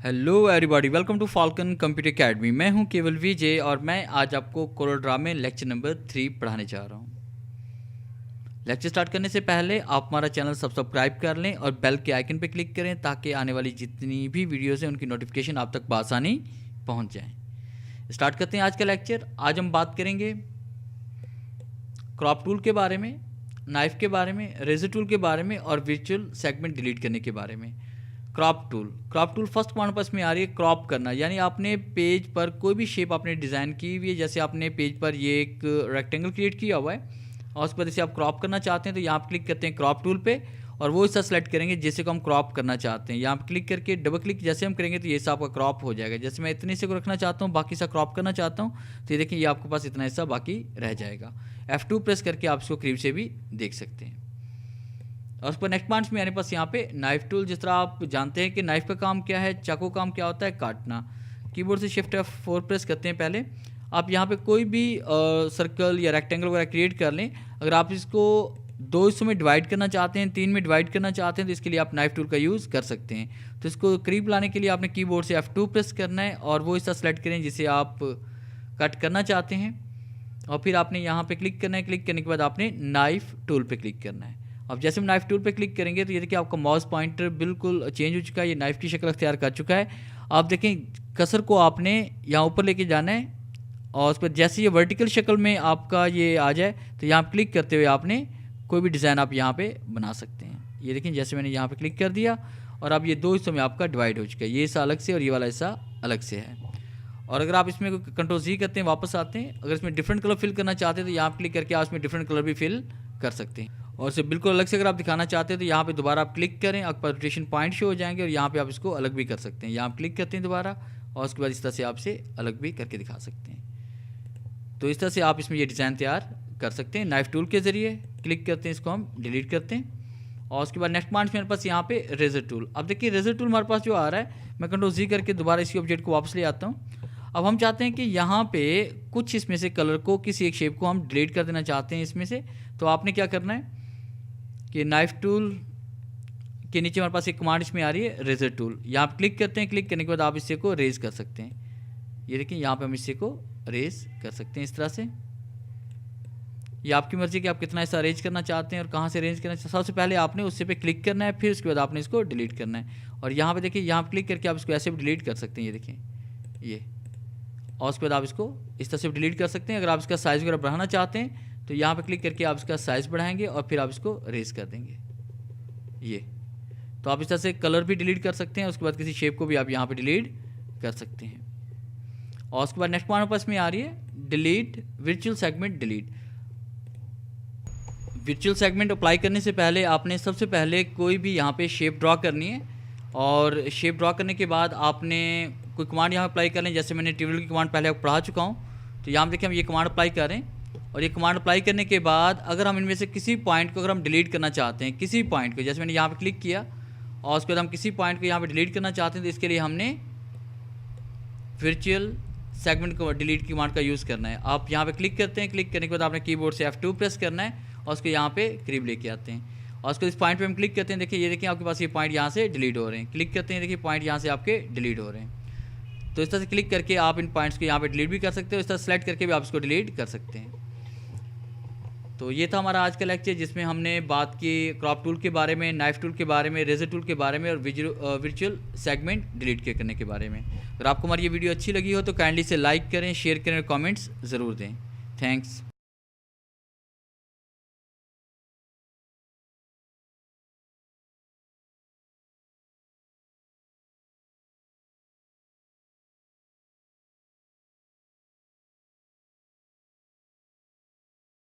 Hello everybody, welcome to Falcon computer academy. मैं हूं केवल विजय और मैं आज आपको कोरोड्रा में लेक्चर नंबर 3 पढ़ाने जा रहा हूं। लेक्चर स्टार्ट करने से पहले आप हमारा चैनल सब्सक्राइब कर लें और बेल के आइकन पर क्लिक करें ताकि आने वाली जितनी भी वीडियोज़ हैं उनकी नोटिफिकेशन आप तक बआसानी पहुंच जाए। स्टार्ट करते हैं आज का लेक्चर। आज हम बात करेंगे क्रॉप टूल के बारे में, नाइफ के बारे में, रेजर टूल के बारे में और वर्चुअल सेगमेंट डिलीट करने के बारे में। क्रॉप टूल फर्स्ट कमांड पर इसमें आ रही है क्रॉप करना, यानी आपने पेज पर कोई भी शेप आपने डिज़ाइन की हुई है। जैसे आपने पेज पर ये एक रेक्टेंगल क्रिएट किया हुआ है और उस पर जैसे आप क्रॉप करना चाहते हैं तो यहाँ पर क्लिक करते हैं क्रॉप टूल पे और वो हिस्सा सेलेक्ट करेंगे जैसे को हम क्रॉप करना चाहते हैं। यहाँ पर क्लिक करके डबल क्लिक जैसे हम करेंगे तो ये हिस्सा आपका क्रॉप हो जाएगा। जैसे मैं इतने हिस्से को रखना चाहता हूँ, बाकी हिस्सा क्रॉप करना चाहता हूँ तो ये देखिए ये आपके पास इतना हिस्सा बाकी रह जाएगा। F2 प्रेस करके आप इसको करीब से भी देख सकते हैं। और उस पर नेक्स्ट कमांड्स में मेरे पास यहाँ पे नाइफ टूल, जिस तरह आप जानते हैं कि नाइफ का काम क्या है, चाकू काम क्या होता है, काटना। कीबोर्ड से शिफ्ट F4 प्रेस करते हैं। पहले आप यहाँ पे कोई भी सर्कल या रेक्टेंगल वगैरह क्रिएट कर लें। अगर आप इसको दो हिस्सों में डिवाइड करना चाहते हैं, 3 में डिवाइड करना चाहते हैं तो इसके लिए आप नाइफ टूल का यूज़ कर सकते हैं। तो इसको करीब लाने के लिए आपने कीबोर्ड से F2 प्रेस करना है और वो हिस्सा सेलेक्ट करें जिसे आप कट करना चाहते हैं और फिर आपने यहाँ पे क्लिक करना है। क्लिक करने के बाद आपने नाइफ टूल पे क्लिक करना है। अब जैसे हम नाइफ टूल पे क्लिक करेंगे तो ये देखिए आपका माउस पॉइंटर बिल्कुल चेंज हो चुका है, ये नाइफ की शक्ल अख्तियार कर चुका है। आप देखें कसर को आपने यहाँ ऊपर लेके जाना है और उस पर जैसे ये वर्टिकल शक्ल में आपका ये आ जाए तो यहाँ क्लिक करते हुए आपने कोई भी डिज़ाइन आप यहाँ पे बना सकते हैं। ये देखें जैसे मैंने यहाँ पे क्लिक कर दिया और अब ये दो हिस्सों में आपका डिवाइड हो चुका है, ये हिस्सा अलग से और ये वाला हिस्सा अलग से है। और अगर आप इसमें कंट्रोल-Z करते हैं, वापस आते हैं, अगर इसमें डिफरेंट कलर फिल करना चाहते हैं तो यहाँ क्लिक करके आप इसमें डिफरेंट कलर भी फिल कर सकते हैं। और इसे बिल्कुल अलग से अगर आप दिखाना चाहते हैं तो यहाँ पे दोबारा आप क्लिक करें, आपके पास रोटेशन पॉइंट शो हो जाएंगे और यहाँ पे आप इसको अलग भी कर सकते हैं। यहाँ आप क्लिक करते हैं दोबारा और उसके बाद इस तरह से आप इसे अलग भी करके दिखा सकते हैं। तो इस तरह से आप इसमें ये डिज़ाइन तैयार कर सकते हैं। नाइफ टूल के ज़रिए क्लिक करते हैं, इसको हम डिलीट करते हैं और उसके बाद नेक्स्ट कमांड मेरे पास यहाँ पे रेजर टूल। अब देखिए रेजर टूल हमारे पास जो आ रहा है, मैं कंट्रोल-Z करके दोबारा इसी ऑब्जेक्ट को वापस ले आता हूँ। अब हम चाहते हैं कि यहाँ पे कुछ इसमें से कलर को, किसी एक शेप को हम डिलीट कर देना चाहते हैं इसमें से। तो आपने क्या करना है कि नाइफ टूल के नीचे हमारे पास एक कमांड इसमें आ रही है रेजर टूल, यहाँ आप क्लिक करते हैं। क्लिक करने के बाद आप इससे को रेज कर सकते हैं। ये देखिए यहाँ पे हम इससे को रेज कर सकते हैं इस तरह से। ये आपकी मर्जी कि आप कितना हिस्सा अरेंज करना चाहते हैं और कहाँ से अरेंज करना चाहते हैं। सबसे पहले आपने उससे पे क्लिक करना है, फिर उसके बाद आपने इसको डिलीट करना है। और यहाँ पे देखिए यहाँ क्लिक करके आप इसको ऐसे भी डिलीट कर सकते हैं, ये देखिए ये। और उसके बाद आप इसको इस तरह से डिलीट कर सकते हैं। अगर आप इसका साइज़ वगैरह बढ़ाना चाहते हैं तो यहाँ पे क्लिक करके आप इसका साइज़ बढ़ाएंगे और फिर आप इसको रेज कर देंगे। ये तो आप इस तरह से कलर भी डिलीट कर सकते हैं। उसके बाद किसी शेप को भी आप यहाँ पे डिलीट कर सकते हैं। और उसके बाद नेक्स्ट कमांड पास में आ रही है delete virtual segment delete. Virtual segment apply करने से पहले आपने सबसे पहले कोई भी यहाँ पे शेप ड्रॉ करनी है और शेप ड्रॉ करने के बाद आपने कोई कमांड यहाँ अप्लाई कर लें। जैसे मैंने ट्यूटोरियल की कमांड पहले आपको पढ़ा चुका हूँ, तो यहाँ देखिए हम ये कमांड अप्लाई करें और ये कमांड अप्लाई करने के बाद अगर हम इनमें से किसी पॉइंट को अगर हम डिलीट करना चाहते हैं, किसी पॉइंट को, जैसे मैंने यहाँ पे क्लिक किया और उसके बाद हम किसी पॉइंट को यहाँ पे डिलीट करना चाहते हैं तो इसके लिए हमने वर्चुअल सेगमेंट को डिलीट की कमांड का यूज़ करना है। आप यहाँ पे क्लिक करते हैं, क्लिक करने के बाद आपने कीबोर्ड से F2 प्रेस करना है और उसको यहाँ पे करीब लेके आते हैं और उसको इस पॉइंट पे हम क्लिक करते हैं। देखिए ये देखिए आपके पास ये पॉइंट यहाँ से डिलीट हो रहे हैं। क्लिक करते हैं, देखिए पॉइंट यहाँ से आपके डिलीट हो रहे हैं। तो इस तरह से क्लिक करके आप इन पॉइंट्स को यहाँ पे डिलीट भी कर सकते हो, इस तरह सेलेक्ट करके भी आप इसको डिलीट कर सकते हैं। तो ये था हमारा आज का लेक्चर जिसमें हमने बात की क्रॉप टूल के बारे में, नाइफ टूल के बारे में, रेजर टूल के बारे में और वर्चुअल सेगमेंट डिलीट करने के बारे में। अगर आपको हमारी ये वीडियो अच्छी लगी हो तो काइंडली से लाइक करें, शेयर करें और कमेंट्स ज़रूर दें। थैंक्स।